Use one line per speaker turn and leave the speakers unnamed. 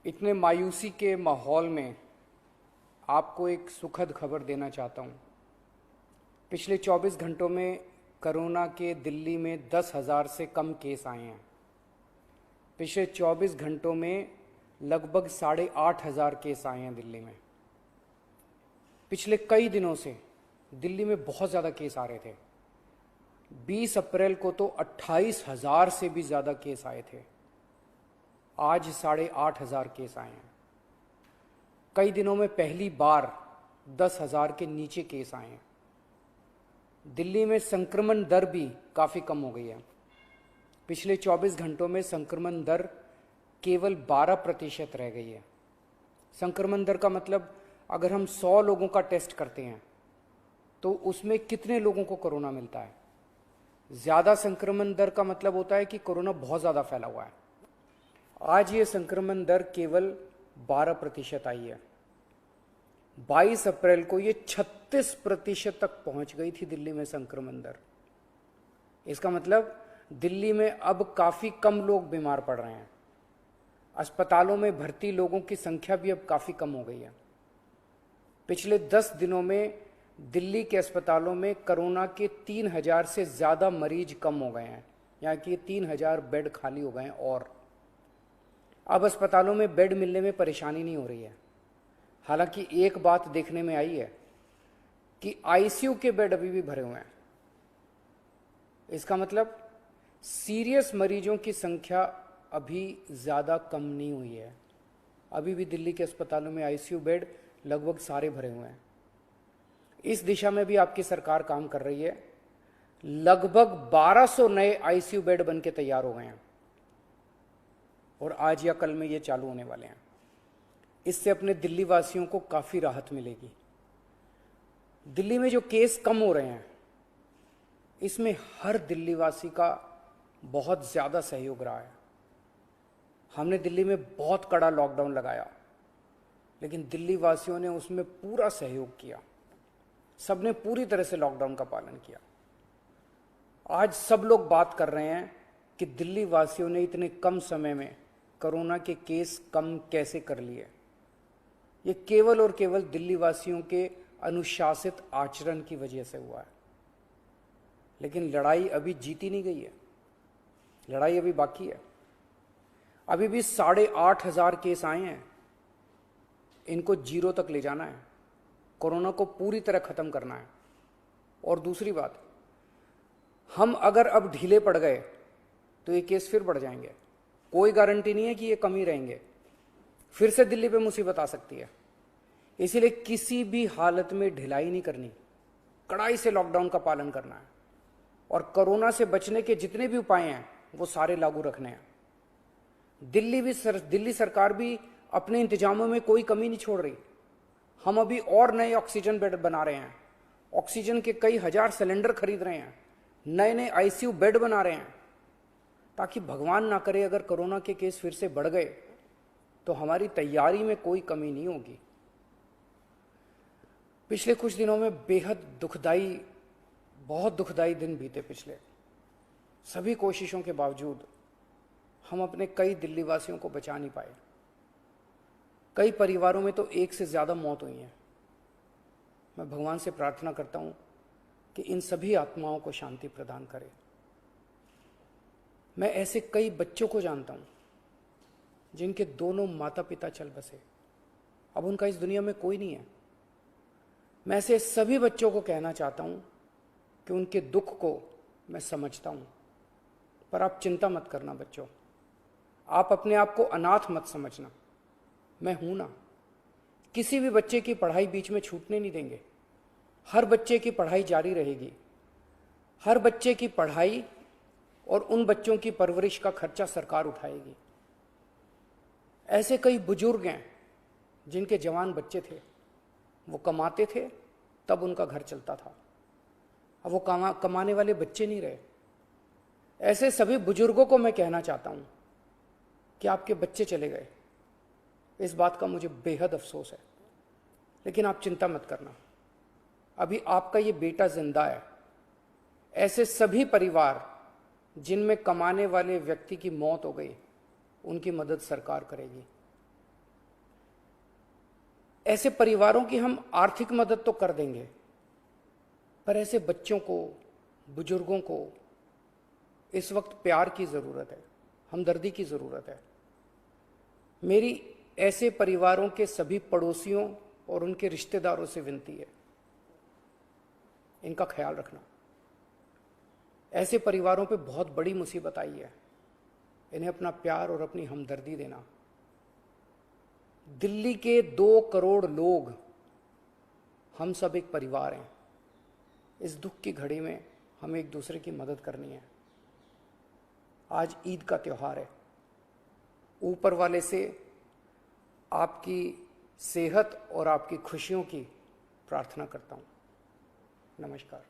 इतने मायूसी के माहौल में आपको एक सुखद खबर देना चाहता हूँ। पिछले 24 घंटों में कोरोना के दिल्ली में 10,000 से कम केस आए हैं। पिछले 24 घंटों में लगभग 8,500 केस आए हैं दिल्ली में। पिछले कई दिनों से दिल्ली में बहुत ज़्यादा केस आ रहे थे। 20 अप्रैल को तो 28,000 से भी ज़्यादा केस आए थे। आज 8,500 केस आए हैं। कई दिनों में पहली बार 10,000 के नीचे केस आए हैं। दिल्ली में संक्रमण दर भी काफ़ी कम हो गई है। पिछले 24 घंटों में संक्रमण दर केवल 12% रह गई है। संक्रमण दर का मतलब अगर हम 100 लोगों का टेस्ट करते हैं तो उसमें कितने लोगों को कोरोना मिलता है। ज़्यादा संक्रमण दर का मतलब होता है कि कोरोना बहुत ज़्यादा फैला हुआ है। आज ये संक्रमण दर केवल 12% आई है। 22 अप्रैल को ये 36% तक पहुंच गई थी दिल्ली में संक्रमण दर। इसका मतलब दिल्ली में अब काफ़ी कम लोग बीमार पड़ रहे हैं। अस्पतालों में भर्ती लोगों की संख्या भी अब काफ़ी कम हो गई है। पिछले 10 दिनों में दिल्ली के अस्पतालों में कोरोना के 3,000 से ज़्यादा मरीज कम हो गए हैं। यहाँ कि 3,000 बेड खाली हो गए हैं और अब अस्पतालों में बेड मिलने में परेशानी नहीं हो रही है। हालांकि एक बात देखने में आई है कि आईसीयू के बेड अभी भी भरे हुए हैं। इसका मतलब सीरियस मरीजों की संख्या अभी ज़्यादा कम नहीं हुई है। अभी भी दिल्ली के अस्पतालों में आईसीयू बेड लगभग सारे भरे हुए हैं। इस दिशा में भी आपकी सरकार काम कर रही है। लगभग 1200 नए आईसीयू बेड बन के तैयार हो गए हैं और आज या कल में ये चालू होने वाले हैं। इससे अपने दिल्ली वासियों को काफ़ी राहत मिलेगी। दिल्ली में जो केस कम हो रहे हैं इसमें हर दिल्ली वासी का बहुत ज़्यादा सहयोग रहा है। हमने दिल्ली में बहुत कड़ा लॉकडाउन लगाया लेकिन दिल्ली वासियों ने उसमें पूरा सहयोग किया। सबने पूरी तरह से लॉकडाउन का पालन किया। आज सब लोग बात कर रहे हैं कि दिल्ली वासियों ने इतने कम समय में कोरोना के केस कम कैसे कर लिए। ये केवल और केवल दिल्ली वासियों के अनुशासित आचरण की वजह से हुआ है। लेकिन लड़ाई अभी जीती नहीं गई है। लड़ाई अभी बाकी है। अभी भी 8,500 केस आए हैं। इनको 0 तक ले जाना है। कोरोना को पूरी तरह खत्म करना है। और दूसरी बात, हम अगर अब ढीले पड़ गए तो ये केस फिर बढ़ जाएंगे। कोई गारंटी नहीं है कि ये कम ही रहेंगे। फिर से दिल्ली पे मुसीबत आ सकती है। इसीलिए किसी भी हालत में ढिलाई नहीं करनी। कड़ाई से लॉकडाउन का पालन करना है और कोरोना से बचने के जितने भी उपाय हैं वो सारे लागू रखने हैं। दिल्ली सरकार भी अपने इंतजामों में कोई कमी नहीं छोड़ रही। हम अभी और नए ऑक्सीजन बेड बना रहे हैं। ऑक्सीजन के कई हजार सिलेंडर खरीद रहे हैं। नए नए आईसीयू बेड बना रहे हैं ताकि भगवान ना करे अगर कोरोना के केस फिर से बढ़ गए तो हमारी तैयारी में कोई कमी नहीं होगी। पिछले कुछ दिनों में बेहद दुखदाई, बहुत दुखदाई दिन बीते। पिछले सभी कोशिशों के बावजूद हम अपने कई दिल्ली वासियों को बचा नहीं पाए। कई परिवारों में तो एक से ज़्यादा मौत हुई है। मैं भगवान से प्रार्थना करता हूँ कि इन सभी आत्माओं को शांति प्रदान करे। मैं ऐसे कई बच्चों को जानता हूँ जिनके दोनों माता पिता चल बसे। अब उनका इस दुनिया में कोई नहीं है। मैं ऐसे सभी बच्चों को कहना चाहता हूँ कि उनके दुख को मैं समझता हूँ, पर आप चिंता मत करना बच्चों। आप अपने आप को अनाथ मत समझना। मैं हूं ना। किसी भी बच्चे की पढ़ाई बीच में छूटने नहीं देंगे। हर बच्चे की पढ़ाई जारी रहेगी। हर बच्चे की पढ़ाई और उन बच्चों की परवरिश का खर्चा सरकार उठाएगी। ऐसे कई बुजुर्ग हैं जिनके जवान बच्चे थे, वो कमाते थे तब उनका घर चलता था। अब वो कमाने वाले बच्चे नहीं रहे। ऐसे सभी बुजुर्गों को मैं कहना चाहता हूं कि आपके बच्चे चले गए। इस बात का मुझे बेहद अफसोस है, लेकिन आप चिंता मत करना। अभी आपका ये बेटा जिंदा है। ऐसे सभी परिवार जिनमें कमाने वाले व्यक्ति की मौत हो गई, उनकी मदद सरकार करेगी। ऐसे परिवारों की हम आर्थिक मदद तो कर देंगे, पर ऐसे बच्चों को, बुजुर्गों को इस वक्त प्यार की ज़रूरत है, हमदर्दी की ज़रूरत है। मेरी ऐसे परिवारों के सभी पड़ोसियों और उनके रिश्तेदारों से विनती है, इनका ख्याल रखना। ऐसे परिवारों पे बहुत बड़ी मुसीबत आई है, इन्हें अपना प्यार और अपनी हमदर्दी देना। दिल्ली के 2 करोड़ लोग, हम सब एक परिवार हैं। इस दुख की घड़ी में हमें एक दूसरे की मदद करनी है। आज ईद का त्योहार है। ऊपर वाले से आपकी सेहत और आपकी खुशियों की प्रार्थना करता हूँ। नमस्कार।